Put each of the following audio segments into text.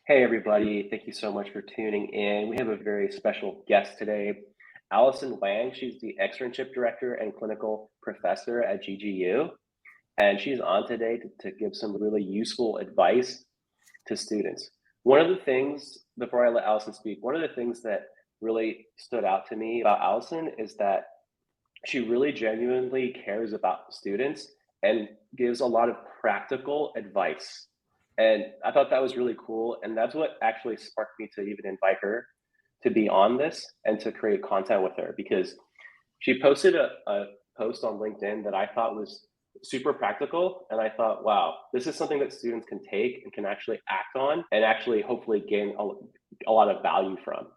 Hey, everybody. Thank you so much for tuning in. We have a very special guest today, Allison Wang. She's the Externship Director and Clinical Professor at GGU. And she's on today to give some really useful advice to students. One of the things, before I let Allison speak, one of the things that really stood out to me about Allison is that she really genuinely cares about students and gives a lot of practical advice. And I thought that was really cool. And that's what actually sparked me to even invite her to be on this and to create content with her because she posted a post on LinkedIn that I thought was super practical. And I thought, wow, this is something that students can take and can actually act on and actually hopefully gain a lot of value from.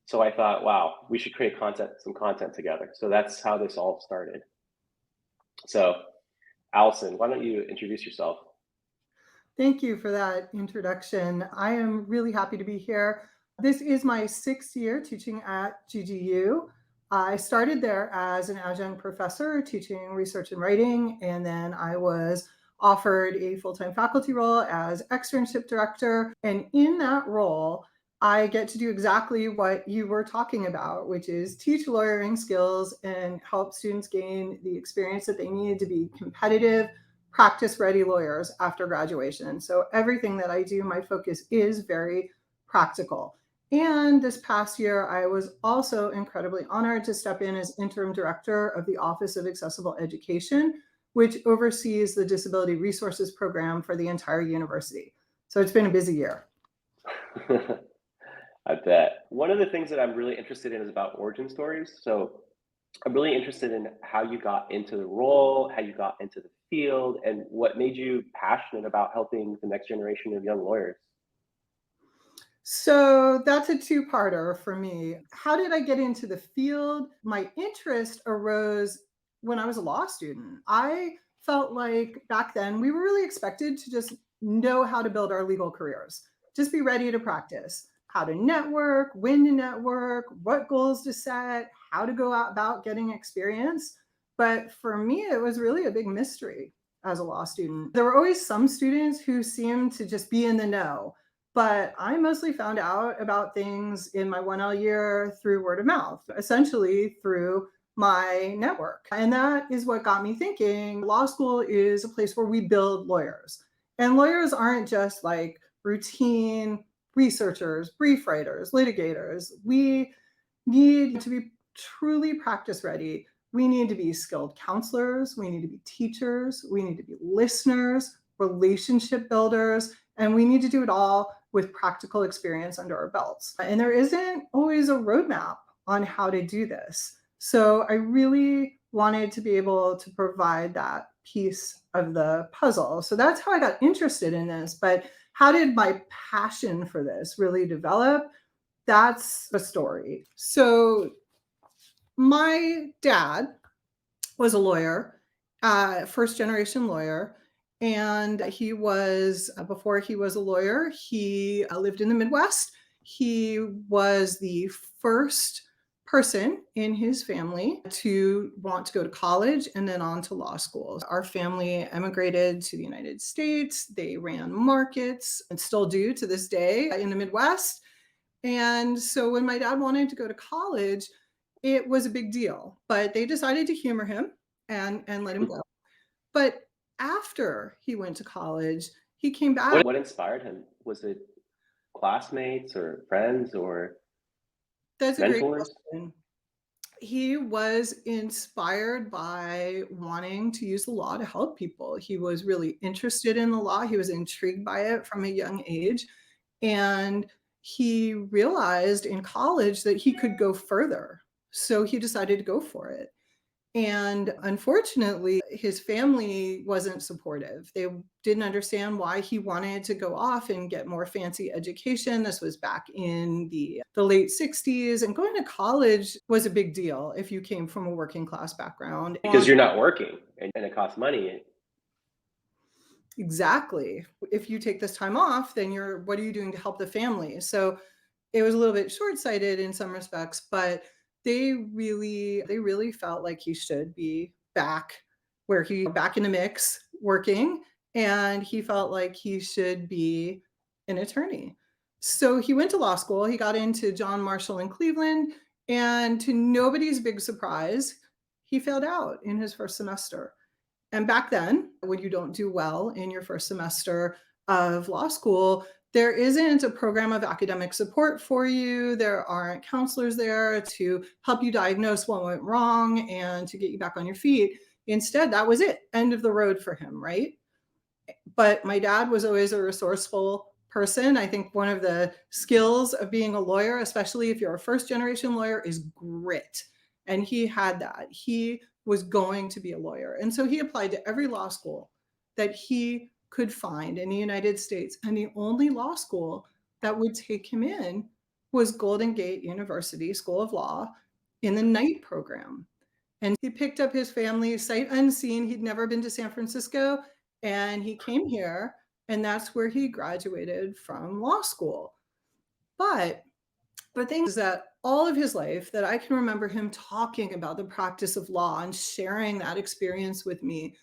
So I thought, wow, we should create some content together. So that's how this all started. So Allison, why don't you introduce yourself? Thank you for that introduction. I am really happy to be here. This is my 6th year teaching at GGU. I started there as an adjunct professor teaching research and writing, and then I was offered a full-time faculty role as externship director. And in that role, I get to do exactly what you were talking about, which is teach lawyering skills and help students gain the experience that they need to be competitive, practice-ready lawyers after graduation. So everything that I do, my focus is very practical. And this past year, I was also incredibly honored to step in as interim director of the Office of Accessible Education, which oversees the Disability Resources Program for the entire university. So it's been a busy year. I bet. One of the things that I'm really interested in is about origin stories. So I'm really interested in how you got into the role, how you got into the field, and what made you passionate about helping the next generation of young lawyers. So that's a two-parter for me. How did I get into the field? My interest arose when I was a law student. I felt like back then we were really expected to just know how to build our legal careers, just be ready to practice, how to network, when to network, what goals to set, how to go out about getting experience. But for me, it was really a big mystery as a law student. There were always some students who seemed to just be in the know, but I mostly found out about things in my 1L year through word of mouth, essentially through my network. And that is what got me thinking law school is a place where we build lawyers. And lawyers aren't just like routine researchers, brief writers, litigators. We need to be truly practice ready. We need to be skilled counselors. We need to be teachers. We need to be listeners, relationship builders, and we need to do it all with practical experience under our belts. And there isn't always a roadmap on how to do this. So I really wanted to be able to provide that piece of the puzzle. So that's how I got interested in this. But how did my passion for this really develop? That's a story. So my dad was a lawyer, first generation lawyer. And he was, before he was a lawyer, he lived in the Midwest. He was the first person in his family to want to go to college and then on to law school. Our family emigrated to the United States. They ran markets and still do to this day in the Midwest. And so when my dad wanted to go to college, it was a big deal, but they decided to humor him and let him go. But after he went to college, he came back. What inspired him? Was it classmates or friends or That's a great mentors? question. He was inspired by wanting to use the law to help people. He was really interested in the law. He was intrigued by it from a young age. And he realized in college that he could go further. So he decided to go for it. And unfortunately, his family wasn't supportive. They didn't understand why he wanted to go off and get more fancy education. This was back in the late 60s. And going to college was a big deal if you came from a working class background. Because you're not working and it costs money. Exactly. If you take this time off, then what are you doing to help the family? So it was a little bit short-sighted in some respects, but they really felt like he should be back back in the mix working, and he felt like he should be an attorney. So he went to law school. He got into John Marshall in Cleveland, and to nobody's big surprise, he failed out in his first semester. And back then, when you don't do well in your first semester of law school, there isn't a program of academic support for you. There aren't counselors there to help you diagnose what went wrong and to get you back on your feet. Instead, that was it, end of the road for him, right? But my dad was always a resourceful person. I think one of the skills of being a lawyer, especially if you're a first generation lawyer, is grit. And he had that. He was going to be a lawyer. And so he applied to every law school that he could find in the United States. And the only law school that would take him in was Golden Gate University School of Law in the night program. And he picked up his family sight unseen. He'd never been to San Francisco, and he came here, and that's where he graduated from law school. But the thing is that all of his life that I can remember him talking about the practice of law and sharing that experience with me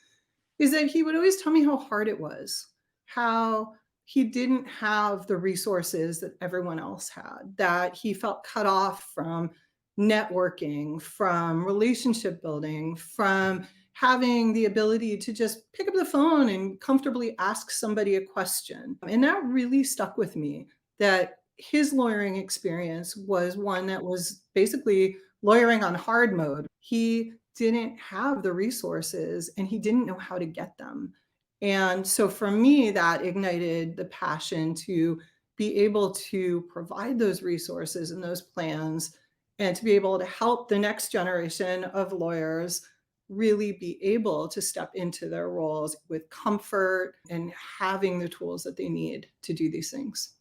is that he would always tell me how hard it was, how he didn't have the resources that everyone else had, that he felt cut off from networking, from relationship building, from having the ability to just pick up the phone and comfortably ask somebody a question. And that really stuck with me, that his lawyering experience was one that was basically lawyering on hard mode. He didn't have the resources and he didn't know how to get them. And so for me, that ignited the passion to be able to provide those resources and those plans and to be able to help the next generation of lawyers really be able to step into their roles with comfort and having the tools that they need to do these things.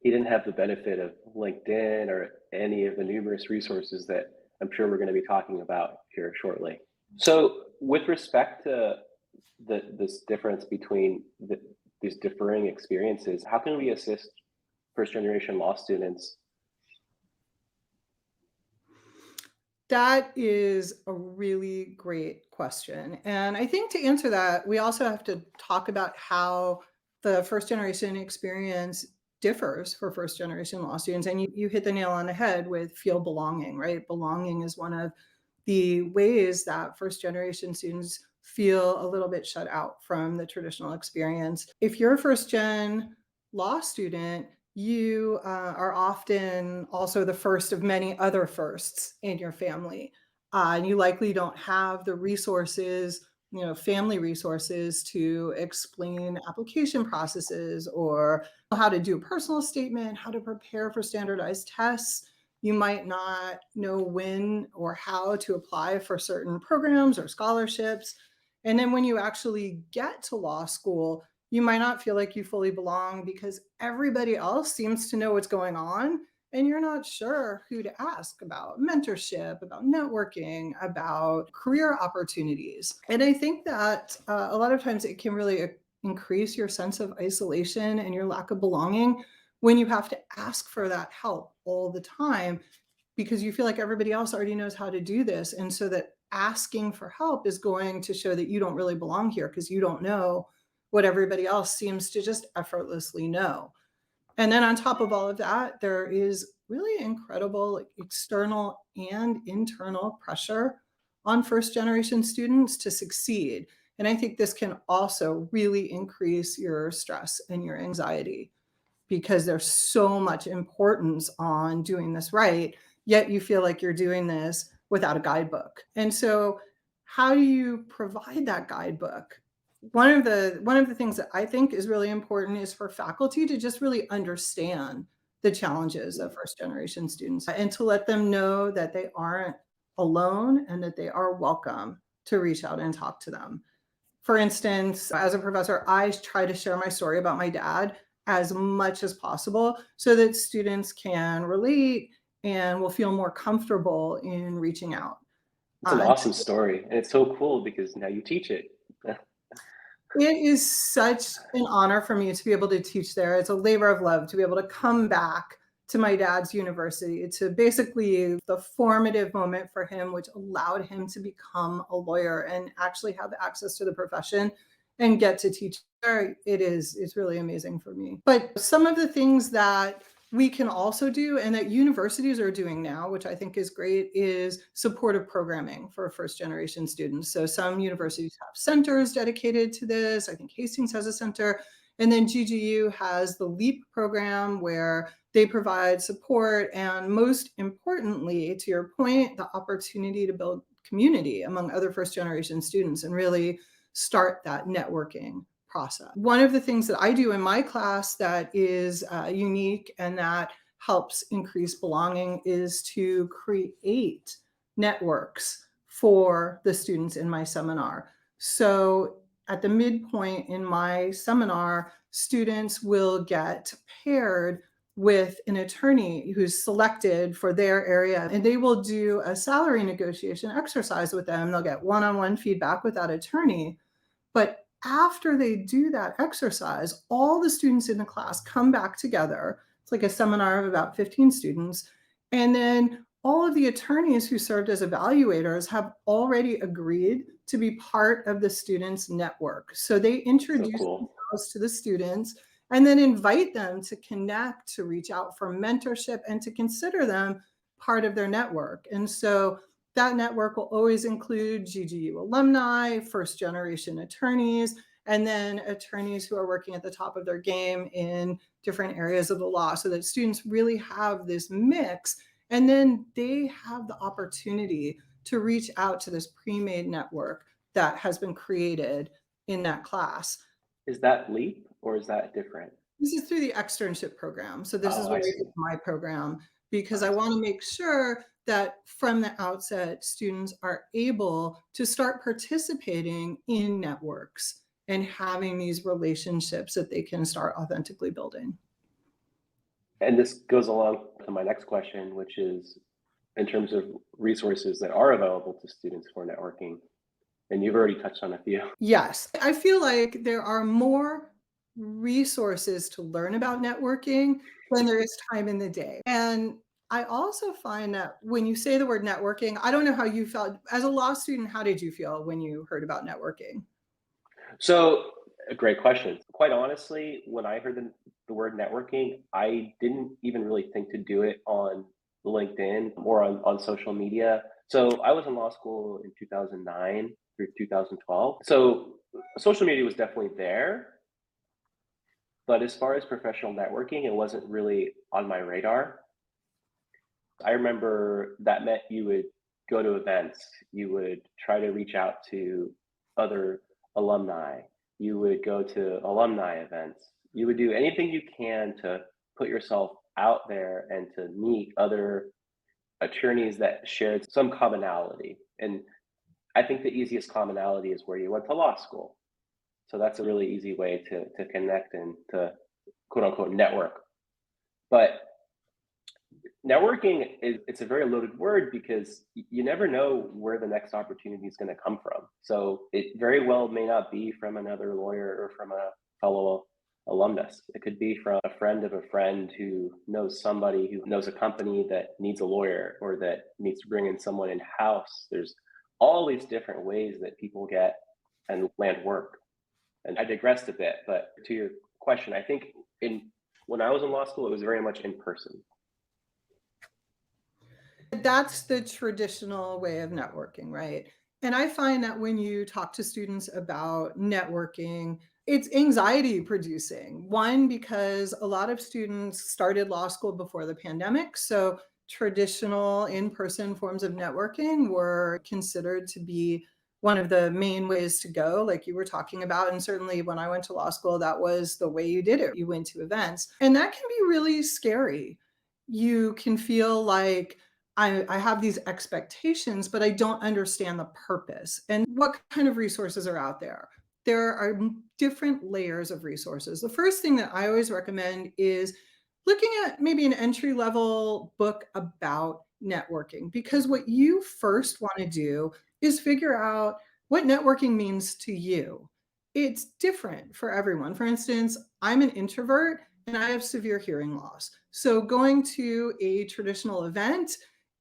He didn't have the benefit of LinkedIn or any of the numerous resources that I'm sure we're going to be talking about here shortly. So, with respect to this difference between these differing experiences, how can we assist first generation law students? That is a really great question. And I think to answer that, we also have to talk about how the first generation experience differs for first generation law students. And you hit the nail on the head with feel belonging, right? Belonging is one of the ways that first generation students feel a little bit shut out from the traditional experience. If you're a first gen law student, you are often also the first of many other firsts in your family. And you likely don't have the resources, family resources to explain application processes or how to do a personal statement, how to prepare for standardized tests. You might not know when or how to apply for certain programs or scholarships. And then when you actually get to law school, you might not feel like you fully belong because everybody else seems to know what's going on and you're not sure who to ask about mentorship, about networking, about career opportunities. And I think that a lot of times it can really increase your sense of isolation and your lack of belonging when you have to ask for that help all the time because you feel like everybody else already knows how to do this. And so that asking for help is going to show that you don't really belong here because you don't know what everybody else seems to just effortlessly know. And then on top of all of that, there is really incredible external and internal pressure on first generation students to succeed. And I think this can also really increase your stress and your anxiety because there's so much importance on doing this right, yet you feel like you're doing this without a guidebook. And so how do you provide that guidebook? One of the things that I think is really important is for faculty to just really understand the challenges of first generation students and to let them know that they aren't alone and that they are welcome to reach out and talk to them. For instance, as a professor, I try to share my story about my dad as much as possible so that students can relate and will feel more comfortable in reaching out. It's an awesome story, and it's so cool because now you teach it. It is such an honor for me to be able to teach there. It's a labor of love to be able to come back to my dad's university, to basically the formative moment for him, which allowed him to become a lawyer and actually have access to the profession and get to teach there. It's really amazing for me. But some of the things that we can also do and that universities are doing now, which I think is great, is supportive programming for first generation students. So some universities have centers dedicated to this. I think Hastings has a center. And then GGU has the LEAP program where they provide support and, most importantly, to your point, the opportunity to build community among other first generation students and really start that networking process. One of the things that I do in my class that is unique and that helps increase belonging is to create networks for the students in my seminar. So at the midpoint in my seminar, students will get paired with an attorney who's selected for their area, and they will do a salary negotiation exercise with them. They'll get one-on-one feedback with that attorney. But after they do that exercise, all the students in the class come back together. It's like a seminar of about 15 students. And then all of the attorneys who served as evaluators have already agreed to be part of the students' network. So they So introduce cool. themselves to the students and then invite them to connect, to reach out for mentorship, and to consider them part of their network. And so that network will always include GGU alumni, first generation attorneys, and then attorneys who are working at the top of their game in different areas of the law, so that students really have this mix. And then they have the opportunity to reach out to this pre-made network that has been created in that class. Is that LEAP or is that different? This is through the externship program. So this is Oh, what I I do see. with my program, because I I want see. to make sure that from the outset, students are able to start participating in networks and having these relationships that they can start authentically building. And this goes along to my next question, which is in terms of resources that are available to students for networking. And you've already touched on a few. Yes, I feel like there are more resources to learn about networking than there is time in the day. And I also find that when you say the word networking, I don't know how you felt as a law student. How did you feel when you heard about networking? So, a great question. Quite honestly, when I heard the word networking, I didn't even really think to do it on LinkedIn or on social media. So, I was in law school in 2009 through 2012. So, social media was definitely there. But as far as professional networking, it wasn't really on my radar. I remember that meant you would go to events, you would try to reach out to other alumni, you would go to alumni events, you would do anything you can to put yourself out there and to meet other attorneys that shared some commonality. And I think the easiest commonality is where you went to law school. So that's a really easy way to connect and to quote unquote network. But networking is it's a very loaded word because you never know where the next opportunity is going to come from. So it very well may not be from another lawyer or from a fellow alumnus. It could be from a friend of a friend who knows somebody who knows a company that needs a lawyer or that needs to bring in someone in house. There's all these different ways that people get and land work. And I digressed a bit, but to your question, I think in when I was in law school, it was very much in person. That's the traditional way of networking, right? And I find that when you talk to students about networking, it's anxiety producing. One, because a lot of students started law school before the pandemic. So traditional in person forms of networking were considered to be one of the main ways to go, like you were talking about. And certainly when I went to law school, that was the way you did it. You went to events, and that can be really scary. You can feel like, I have these expectations, but I don't understand the purpose. And what kind of resources are out there? There are different layers of resources. The first thing that I always recommend is looking at maybe an entry level book about networking, because what you first want to do is figure out what networking means to you. It's different for everyone. For instance, I'm an introvert, and I have severe hearing loss. So going to a traditional event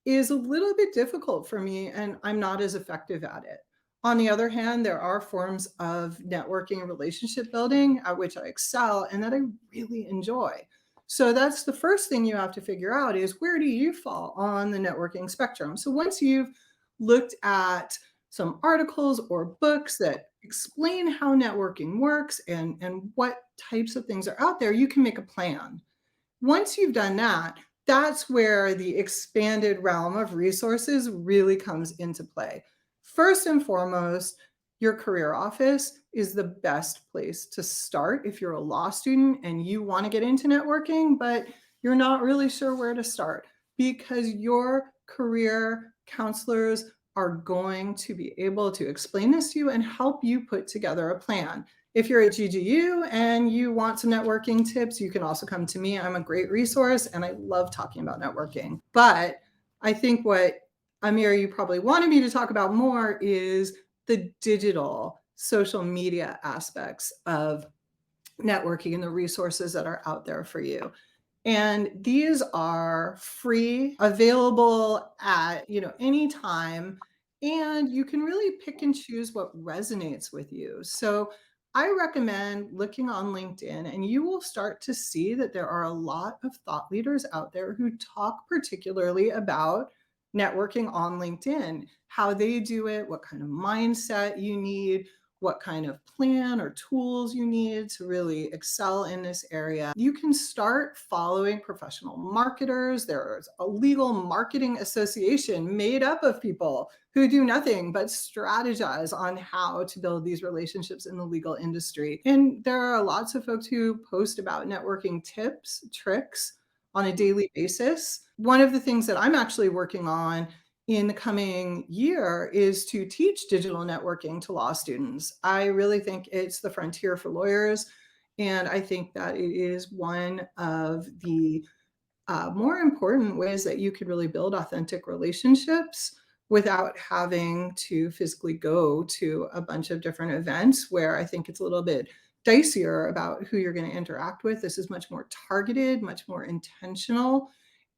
is a little bit difficult for me, and I'm not as effective at it. On the other hand, there are forms of networking and relationship building at which I excel and that I really enjoy. So that's the first thing you have to figure out is where do you fall on the networking spectrum? So once you've looked at some articles or books that explain how networking works and what types of things are out there, you can make a plan. Once you've done that, that's where the expanded realm of resources really comes into play. First and foremost, your career office is the best place to start if you're a law student and you want to get into networking, but you're not really sure where to start because your career counselors are going to be able to explain this to you and help you put together a plan. If you're at GGU and you want some networking tips, you can also come to me. I'm a great resource and I love talking about networking. But I think what Amir, you probably wanted me to talk about more is the digital social media aspects of networking and the resources that are out there for you. And these are free, available at, any time, and you can really pick and choose what resonates with you. So I recommend looking on LinkedIn and you will start to see that there are a lot of thought leaders out there who talk particularly about networking on LinkedIn, how they do it, what kind of mindset you need, what kind of plan or tools you need to really excel in this area. You can start following professional marketers. There's a legal marketing association made up of people who do nothing but strategize on how to build these relationships in the legal industry. And there are lots of folks who post about networking tips, tricks on a daily basis. One of the things that I'm actually working on in the coming year is to teach digital networking to law students. I really think it's the frontier for lawyers. And I think that it is one of the more important ways that you could really build authentic relationships without having to physically go to a bunch of different events where I think it's a little bit dicier about who you're going to interact with. This is much more targeted, much more intentional,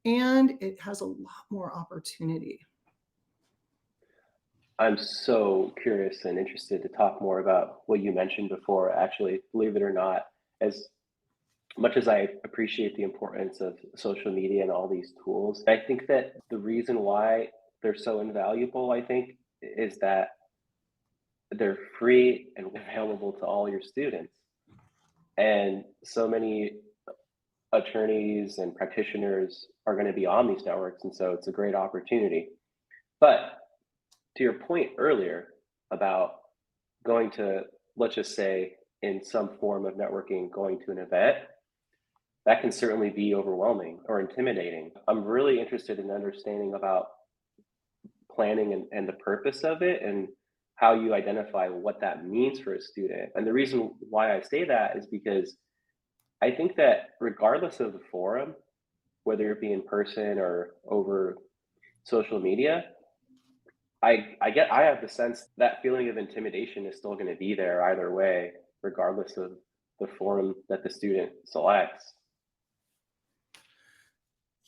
and it has a lot more opportunity. I'm so curious and interested to talk more about what you mentioned before. Actually, believe it or not, as much as I appreciate the importance of social media and all these tools, I think that the reason why they're so invaluable, I think, is that they're free and available to all your students. And so many attorneys and practitioners are going to be on these networks. And so it's a great opportunity. But to your point earlier about going to, let's just say, in some form of networking, going to an event, that can certainly be overwhelming or intimidating. I'm really interested in understanding about planning and the purpose of it and how you identify what that means for a student. And the reason why I say that is because I think that regardless of the forum, whether it be in person or over social media, I have the sense that feeling of intimidation is still going to be there either way, regardless of the forum that the student selects.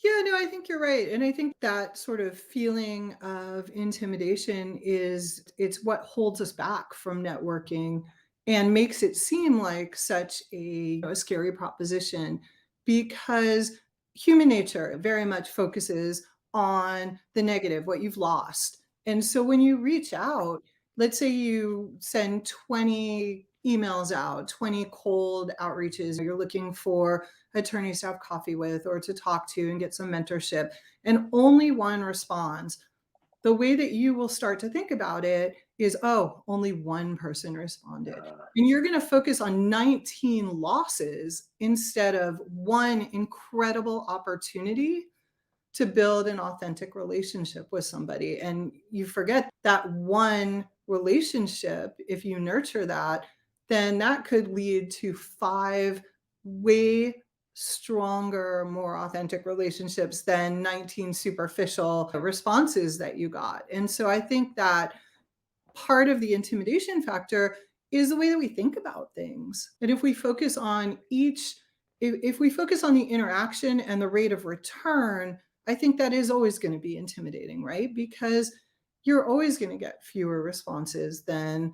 Yeah, no, I think you're right. And I think that sort of feeling of intimidation it's what holds us back from networking and makes it seem like such a scary proposition because human nature very much focuses on the negative, what you've lost. And so when you reach out, let's say you send 20 emails out, 20 cold outreaches, you're looking for attorneys to have coffee with or to talk to and get some mentorship, and only one responds, the way that you will start to think about it is, oh, only one person responded. Uh, And you're going to focus on 19 losses instead of one incredible opportunity to build an authentic relationship with somebody. And you forget that one relationship, if you nurture that, then that could lead to five way stronger, more authentic relationships than 19 superficial responses that you got. And so I think that part of the intimidation factor is the way that we think about things. And if we focus on each if we focus on the interaction and the rate of return, I think that is always going to be intimidating, right? Because you're always going to get fewer responses than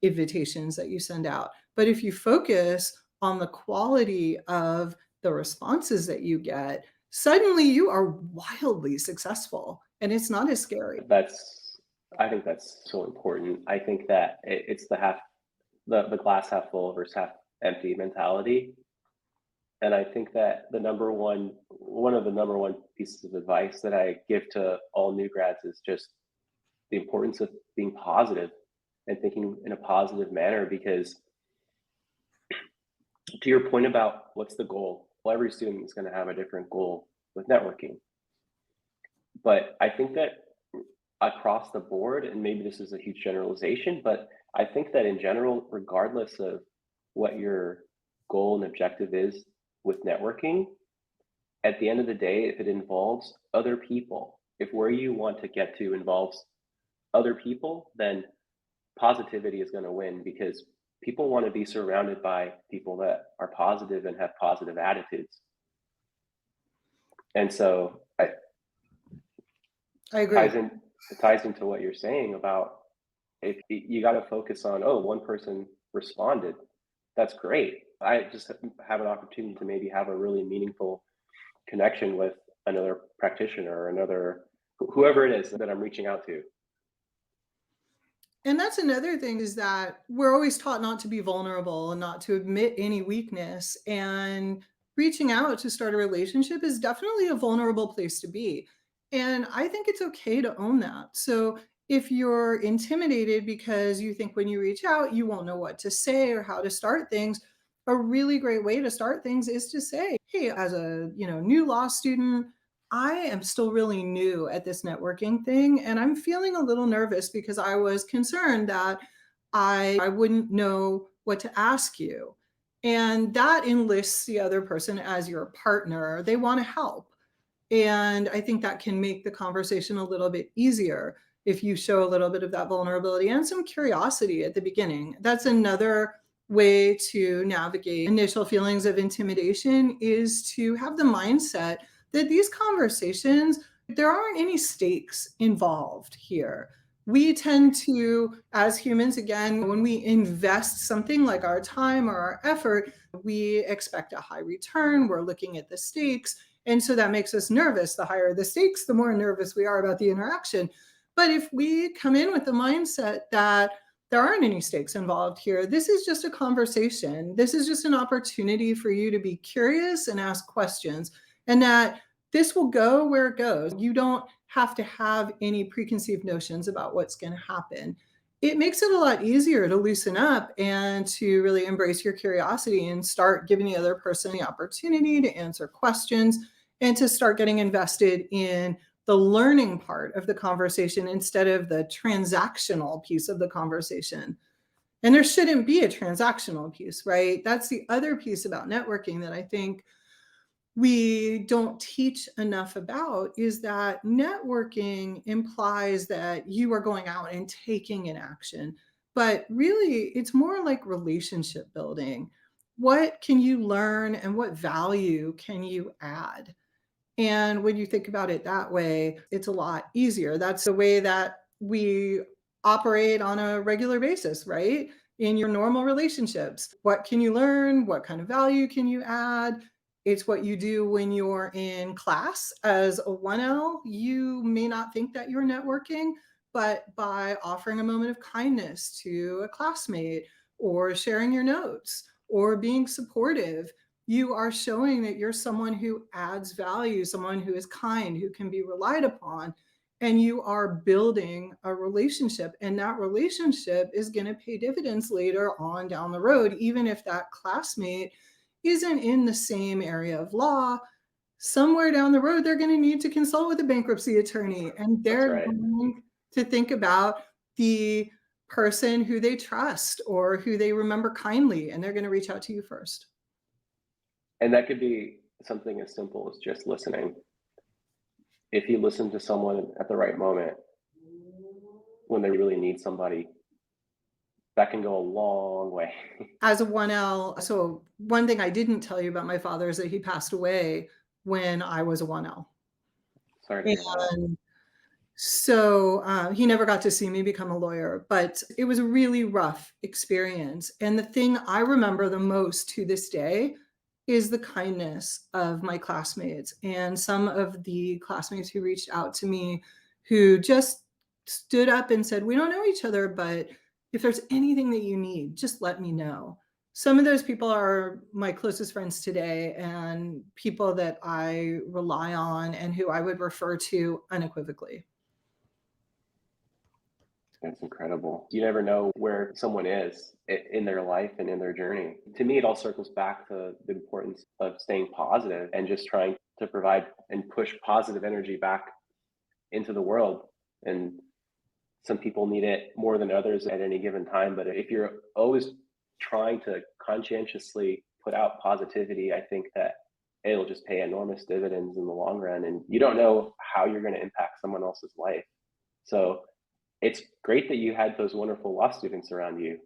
invitations that you send out. But if you focus on the quality of the responses that you get, suddenly you are wildly successful and it's not as scary. That's I think that's so important. I think that it's the glass half full versus half empty mentality. And I think that one of the number one pieces of advice that I give to all new grads is just the importance of being positive and thinking in a positive manner. Because to your point about what's the goal, well, every student is going to have a different goal with networking. But I think that across the board, and maybe this is a huge generalization, but I think that in general, regardless of what your goal and objective is with networking, at the end of the day, if it involves other people, if where you want to get to involves other people, then positivity is going to win, because people want to be surrounded by people that are positive and have positive attitudes. And so I ties agree. in it ties into what you're saying about, if you got to focus on, oh, one person responded, that's great. I just have an opportunity to maybe have a really meaningful connection with another practitioner or another whoever it is that I'm reaching out to. And that's another thing, is that we're always taught not to be vulnerable and not to admit any weakness. And reaching out to start a relationship is definitely a vulnerable place to be. And I think it's okay to own that. So if you're intimidated because you think when you reach out, you won't know what to say or how to start things, a really great way to start things is to say, hey, as a new law student, I am still really new at this networking thing, and I'm feeling a little nervous because I was concerned that I wouldn't know what to ask you. And that enlists the other person as your partner. They want to help. And I think that can make the conversation a little bit easier if you show a little bit of that vulnerability and some curiosity at the beginning. That's another way to navigate initial feelings of intimidation, is to have the mindset that these conversations, there aren't any stakes involved here. We tend to, as humans, again, when we invest something like our time or our effort, we expect a high return. We're looking at the stakes. And so that makes us nervous. The higher the stakes, the more nervous we are about the interaction. But if we come in with the mindset that there aren't any stakes involved here, this is just a conversation, this is just an opportunity for you to be curious and ask questions, and that this will go where it goes. You don't have to have any preconceived notions about what's going to happen. It makes it a lot easier to loosen up and to really embrace your curiosity and start giving the other person the opportunity to answer questions and to start getting invested in the learning part of the conversation instead of the transactional piece of the conversation. And there shouldn't be a transactional piece, right? That's the other piece about networking that I think we don't teach enough about, is that networking implies that you are going out and taking an action. But really, it's more like relationship building. What can you learn and what value can you add? And when you think about it that way, it's a lot easier. That's the way that we operate on a regular basis, right? In your normal relationships. What can you learn? What kind of value can you add? It's what you do when you're in class as a 1L. You may not think that you're networking, but by offering a moment of kindness to a classmate or sharing your notes or being supportive, you are showing that you're someone who adds value, someone who is kind, who can be relied upon, and you are building a relationship. And that relationship is going to pay dividends later on down the road, even if that classmate isn't in the same area of law. Somewhere down the road, they're going to need to consult with a bankruptcy attorney, and That's they're right. going to think about the person who they trust or who they remember kindly, and they're going to reach out to you first. And that could be something as simple as just listening. If you listen to someone at the right moment when they really need somebody, that can go a long way. As a 1L, so one thing I didn't tell you about my father is that he passed away when I was a 1L. Sorry to hear that. And so, he never got to see me become a lawyer, but it was a really rough experience, and the thing I remember the most to this day is the kindness of my classmates, and some of the classmates who reached out to me who just stood up and said, "We don't know each other, but if there's anything that you need, just let me know." Some of those people are my closest friends today and people that I rely on and who I would refer to unequivocally. That's incredible. You never know where someone is in their life and in their journey. To me, it all circles back to the importance of staying positive and just trying to provide and push positive energy back into the world. And some people need it more than others at any given time. But if you're always trying to conscientiously put out positivity, I think that it'll just pay enormous dividends in the long run. And you don't know how you're going to impact someone else's life. So it's great that you had those wonderful law students around you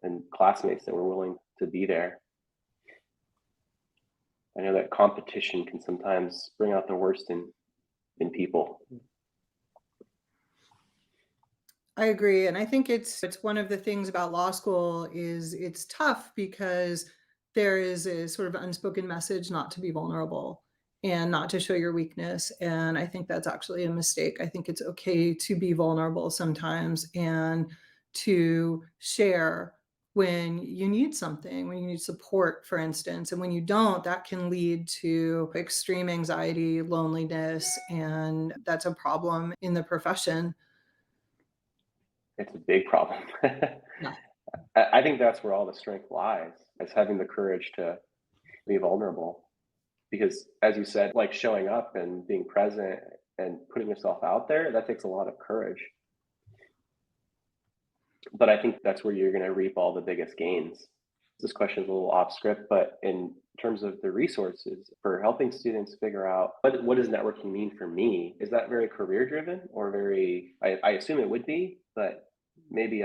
and classmates that were willing to be there. I know that competition can sometimes bring out the worst in people. I agree, and I think it's one of the things about law school is it's tough because there is a sort of unspoken message not to be vulnerable and not to show your weakness, and I think that's actually a mistake. I think it's okay to be vulnerable sometimes and to share when you need something, when you need support, for instance, and when you don't, that can lead to extreme anxiety, loneliness, and that's a problem in the profession. It's a big problem. Yeah. I think that's where all the strength lies, is having the courage to be vulnerable. Because as you said, like showing up and being present and putting yourself out there, that takes a lot of courage. But I think that's where you're going to reap all the biggest gains. This question is a little off script, but in terms of the resources for helping students figure out what does networking mean for me, is that very career driven or very, I assume it would be, but maybe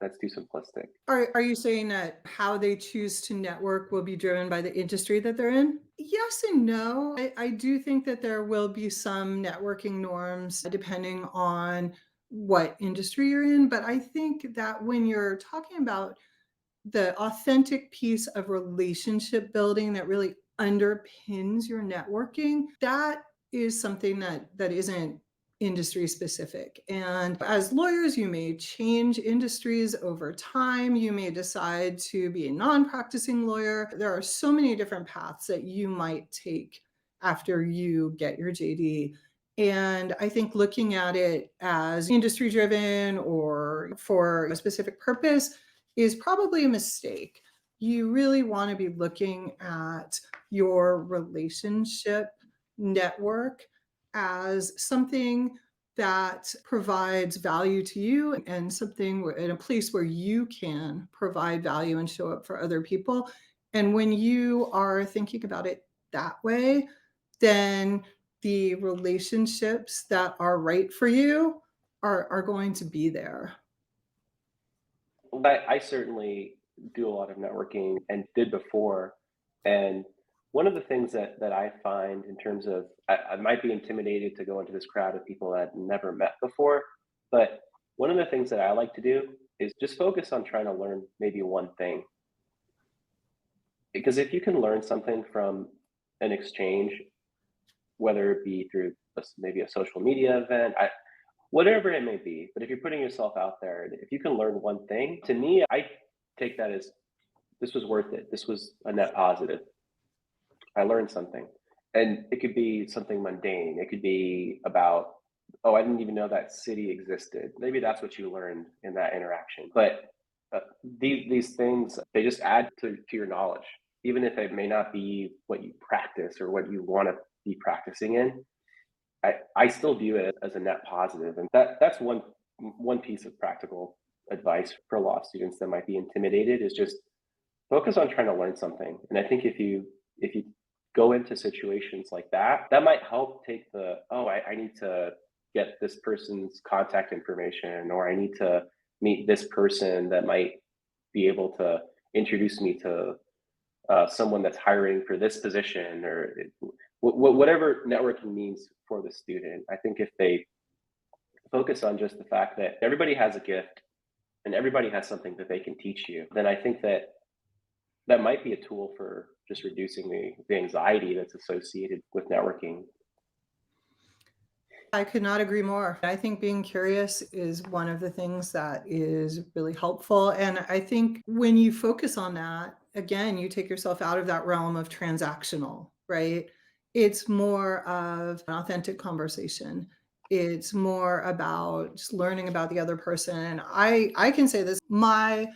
that's too simplistic. Are you saying that how they choose to network will be driven by the industry that they're in? Yes and no. I do think that there will be some networking norms depending on what industry you're in, but I think that when you're talking about the authentic piece of relationship building that really underpins your networking, that is something that isn't industry specific. And as lawyers, you may change industries over time. You may decide to be a non-practicing lawyer. There are so many different paths that you might take after you get your JD. And I think looking at it as industry driven or for a specific purpose is probably a mistake. You really want to be looking at your relationship network as something that provides value to you and something in a place where you can provide value and show up for other people. And when you are thinking about it that way, then the relationships that are right for you are going to be there. But I certainly do a lot of networking and did before. And one of the things that I find in terms of, I might be intimidated to go into this crowd of people that I've never met before, but one of the things that I like to do is just focus on trying to learn maybe one thing. Because if you can learn something from an exchange, whether it be through maybe a social media event, whatever it may be, but if you're putting yourself out there, if you can learn one thing, to me, I take that as this was worth it. This was a net positive. I learned something. And it could be something mundane. It could be about, oh, I didn't even know that city existed. Maybe that's what you learned in that interaction. But these things, they just add to your knowledge, even if it may not be what you practice or what you want to be practicing in. I still view it as a net positive, and that's one piece of practical advice for law students that might be intimidated is just focus on trying to learn something. And I think if you go into situations like that, that might help take the, oh, I need to get this person's contact information, or I need to meet this person that might be able to introduce me to someone that's hiring for this position, or whatever networking means for the student. I think if they focus on just the fact that everybody has a gift and everybody has something that they can teach you, then I think that that might be a tool for just reducing the anxiety that's associated with networking. I could not agree more. I think being curious is one of the things that is really helpful. And I think when you focus on that, again, you take yourself out of that realm of transactional, right? It's more of an authentic conversation. It's more about just learning about the other person. And I can say this, my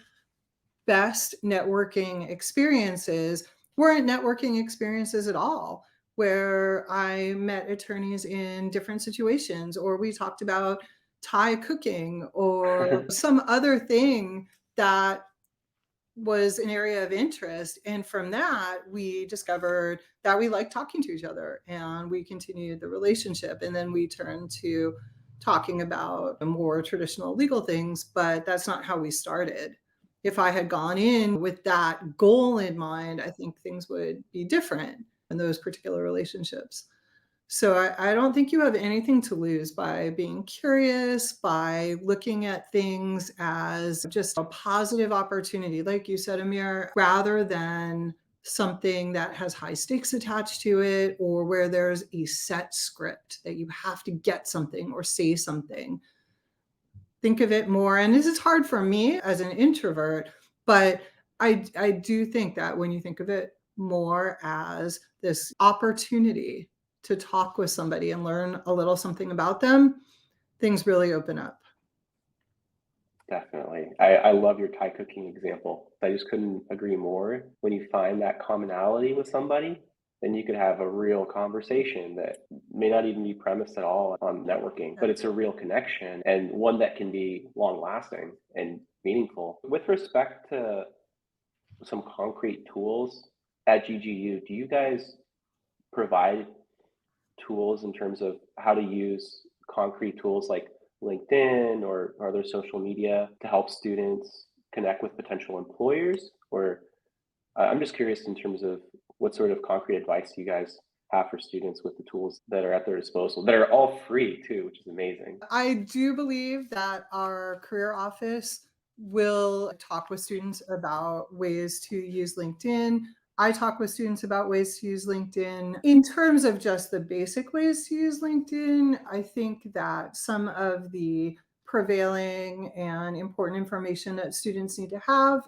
best networking experiences weren't networking experiences at all, where I met attorneys in different situations, or we talked about Thai cooking or some other thing that was an area of interest. And from that, we discovered that we liked talking to each other and we continued the relationship. And then we turned to talking about more traditional legal things, but that's not how we started. If I had gone in with that goal in mind, I think things would be different in those particular relationships. So I don't think you have anything to lose by being curious, by looking at things as just a positive opportunity, like you said, Amir, rather than something that has high stakes attached to it or where there's a set script that you have to get something or say something. Think of it more, and this is hard for me as an introvert, but I do think that when you think of it more as this opportunity to talk with somebody and learn a little something about them, things really open up. Definitely. I love your Thai cooking example. I just couldn't agree more. When you find that commonality with somebody, then you could have a real conversation that may not even be premised at all on networking, but it's a real connection and one that can be long lasting and meaningful. With respect to some concrete tools at GGU, do you guys provide tools in terms of how to use concrete tools like LinkedIn or other social media to help students connect with potential employers? Or I'm just curious in terms of what sort of concrete advice you guys have for students with the tools that are at their disposal, that are all free too, which is amazing. I do believe that our career office will talk with students about ways to use LinkedIn. I talk with students about ways to use LinkedIn. In terms of just the basic ways to use LinkedIn, I think that some of the prevailing and important information that students need to have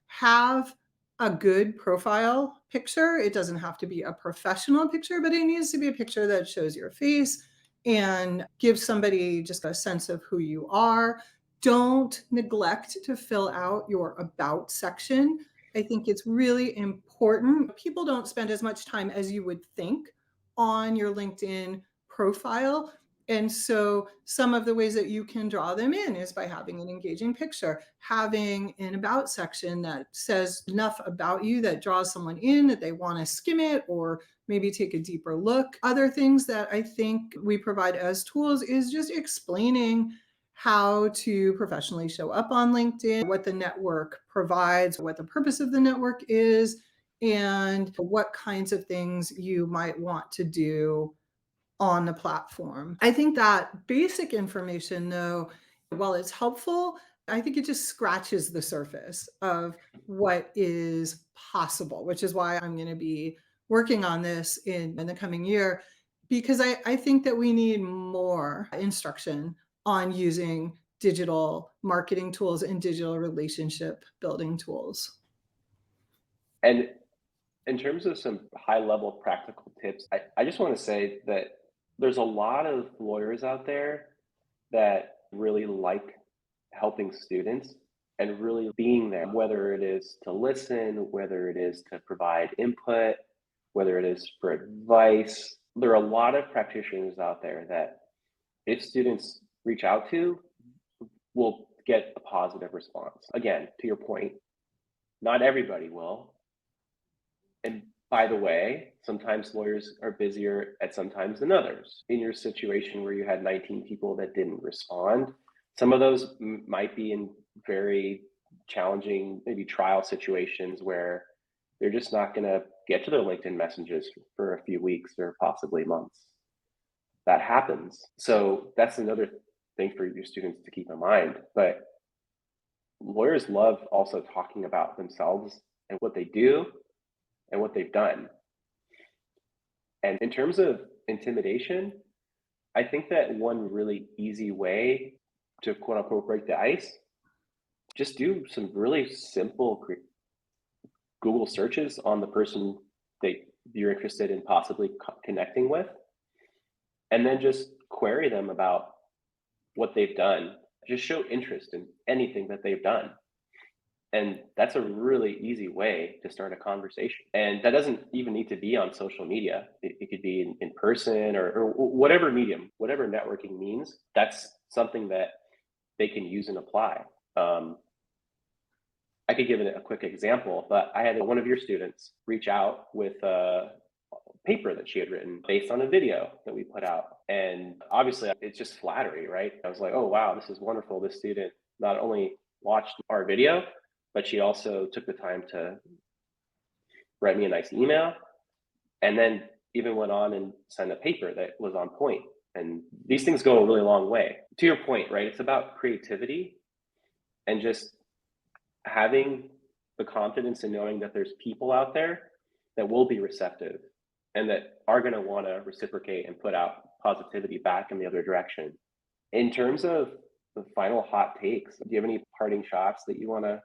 have a good profile picture. It doesn't have to be a professional picture, but it needs to be a picture that shows your face and give somebody just a sense of who you are. Don't neglect to fill out your about section. I think it's really important. People don't spend as much time as you would think on your LinkedIn profile. And so, some of the ways that you can draw them in is by having an engaging picture, having an about section that says enough about you that draws someone in that they want to skim it or maybe take a deeper look. Other things that I think we provide as tools is just explaining how to professionally show up on LinkedIn, what the network provides, what the purpose of the network is, and what kinds of things you might want to do on the platform. I think that basic information, though, while it's helpful, I think it just scratches the surface of what is possible, which is why I'm going to be working on this in the coming year, because I think that we need more instruction on using digital marketing tools and digital relationship building tools. And in terms of some high level practical tips, I just want to say that there's a lot of lawyers out there that really like helping students and really being there, whether it is to listen, whether it is to provide input, whether it is for advice. There are a lot of practitioners out there that, if students reach out to, will get a positive response. Again, to your point, not everybody will. And by the way, sometimes lawyers are busier at some times than others. In your situation where you had 19 people that didn't respond, Some of those might be in very challenging, maybe trial situations where they're just not going to get to their LinkedIn messages for a few weeks or possibly months. That happens. So that's another thing for your students to keep in mind. But lawyers love also talking about themselves and what they do and what they've done. And in terms of intimidation, I think that one really easy way to quote unquote break the ice, just do some really simple Google searches on the person that you're interested in possibly connecting with, and then just query them about what they've done. Just show interest in anything that they've done. And that's a really easy way to start a conversation. And that doesn't even need to be on social media. It could be in person or whatever medium, whatever networking means. That's something that they can use and apply. Um, I could give it a quick example, but I had one of your students reach out with a paper that she had written based on a video that we put out. And obviously, it's just flattery, right? I was like, oh, wow, this is wonderful. This student not only watched our video, but she also took the time to write me a nice email and then even went on and sent a paper that was on point. And these things go a really long way. To your point, right? It's about creativity and just having the confidence in knowing that there's people out there that will be receptive and that are going to want to reciprocate and put out positivity back in the other direction. In terms of the final hot takes, do you have any parting shots that you want to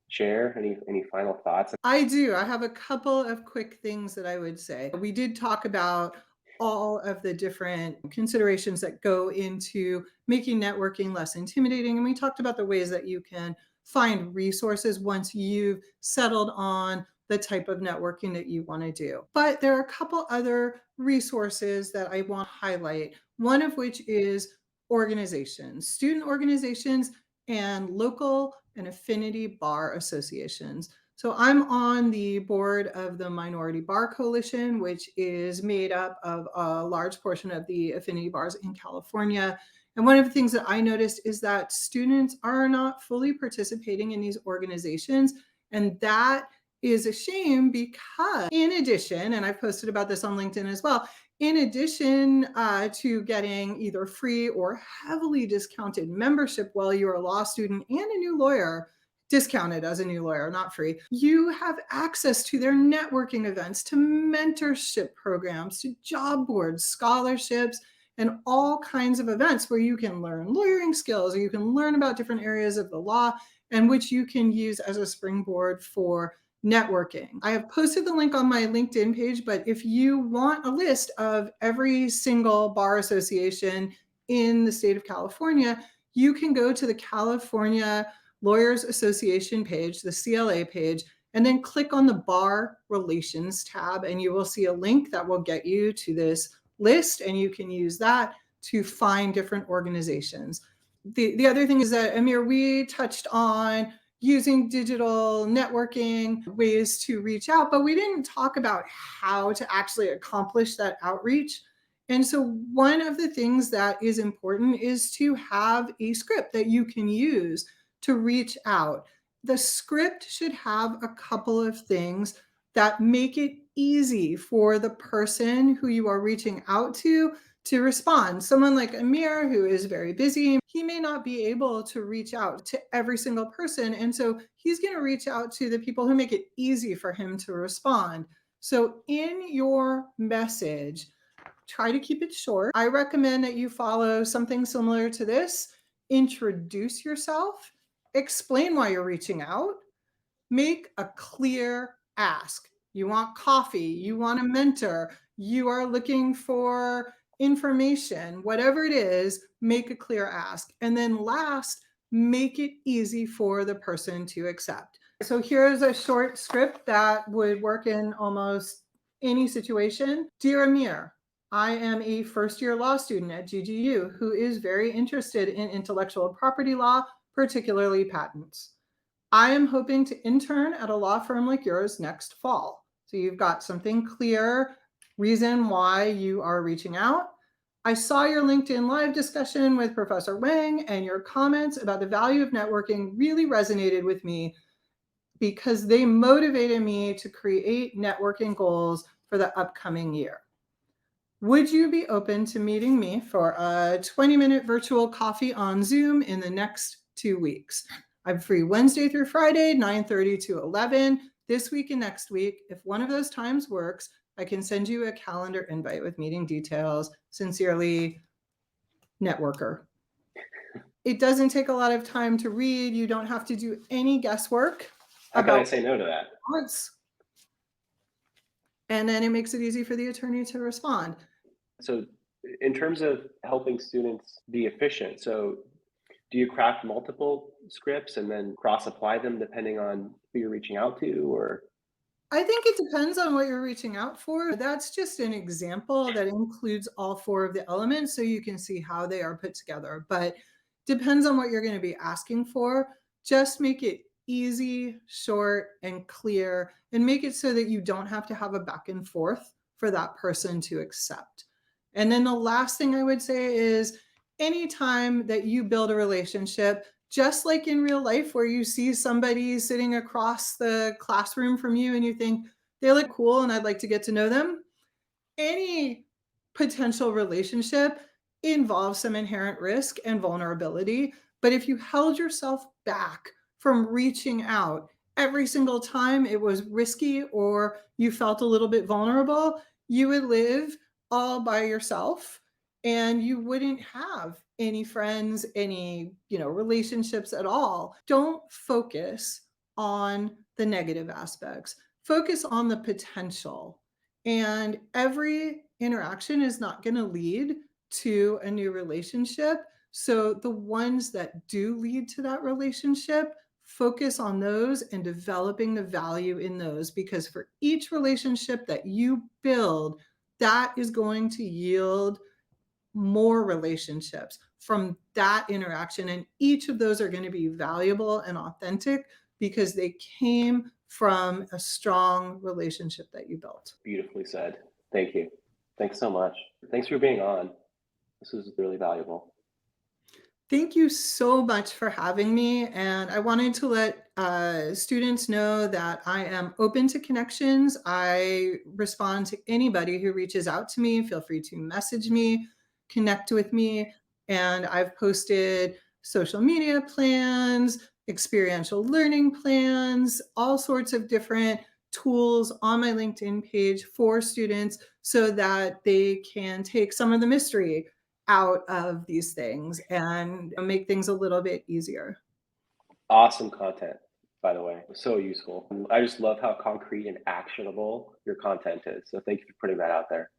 share? Any final thoughts? I do. I have a couple of quick things that I would say. We did talk about all of the different considerations that go into making networking less intimidating. And we talked about the ways that you can find resources once you've settled on the type of networking that you want to do. But there are a couple other resources that I want to highlight, one of which is organizations, student organizations, and local and affinity bar associations. So I'm on the board of the Minority Bar Coalition, which is made up of a large portion of the affinity bars in California. And one of the things that I noticed is that students are not fully participating in these organizations. And that is a shame because, in addition, and I've posted about this on LinkedIn as well, in addition to getting either free or heavily discounted membership while you're a law student and a new lawyer, discounted as a new lawyer, not free, you have access to their networking events, to mentorship programs, to job boards, scholarships, and all kinds of events where you can learn lawyering skills or you can learn about different areas of the law and which you can use as a springboard for networking. I have posted the link on my LinkedIn page, but if you want a list of every single bar association in the state of California, you can go to the California Lawyers Association page, the CLA page, and then click on the Bar Relations tab, and you will see a link that will get you to this list, and you can use that to find different organizations. The other thing is that, Amir, we touched on using digital networking, ways to reach out, but we didn't talk about how to actually accomplish that outreach. And so one of the things that is important is to have a script that you can use to reach out. The script should have a couple of things that make it easy for the person who you are reaching out to respond. Someone like Amir, who is very busy, he may not be able to reach out to every single person. And so he's going to reach out to the people who make it easy for him to respond. So in your message, try to keep it short. I recommend that you follow something similar to this. Introduce yourself, explain why you're reaching out, make a clear ask. You want coffee, you want a mentor, you are looking for information, whatever it is, make a clear ask. And then last, make it easy for the person to accept. So here's a short script that would work in almost any situation. Dear Amir, I am a first-year law student at GGU who is very interested in intellectual property law, particularly patents. I am hoping to intern at a law firm like yours next fall. So you've got something clear, reason why you are reaching out. I saw your LinkedIn live discussion with Professor Wang, and your comments about the value of networking really resonated with me because they motivated me to create networking goals for the upcoming year. Would you be open to meeting me for a 20-minute virtual coffee on Zoom in the next 2 weeks? I'm free Wednesday through Friday, 9:30 to 11, this week and next week. If one of those times works, I can send you a calendar invite with meeting details. Sincerely, networker. It doesn't take a lot of time to read. You don't have to do any guesswork How can I about say no to that? wants. And then it makes it easy for the attorney to respond. So, in terms of helping students be efficient, so do you craft multiple scripts and then cross apply them depending on who you're reaching out to, or I think it depends on what you're reaching out for. That's just an example that includes all four of the elements so you can see how they are put together. But depends on what you're going to be asking for. Just make it easy, short, and clear, and make it so that you don't have to have a back and forth for that person to accept. And then the last thing I would say is anytime that you build a relationship, just like in real life where you see somebody sitting across the classroom from you and you think they look cool and I'd like to get to know them, any potential relationship involves some inherent risk and vulnerability. But if you held yourself back from reaching out every single time it was risky or you felt a little bit vulnerable, you would live all by yourself and you wouldn't have any friends, any, relationships at all. Don't focus on the negative aspects. Focus on the potential, and every interaction is not going to lead to a new relationship. So the ones that do lead to that relationship, focus on those and developing the value in those, because for each relationship that you build, that is going to yield more relationships from that interaction. And each of those are going to be valuable and authentic because they came from a strong relationship that you built. beautifully said. Thank you. Thanks so much. Thanks for being on. This is really valuable. Thank you so much for having me. And I wanted to let students know that I am open to connections. I respond to anybody who reaches out to me. Feel free to message me, connect with me. And I've posted social media plans, experiential learning plans, all sorts of different tools on my LinkedIn page for students so that they can take some of the mystery out of these things and make things a little bit easier. Awesome content, by the way. So useful. I just love how concrete and actionable your content is. So thank you for putting that out there.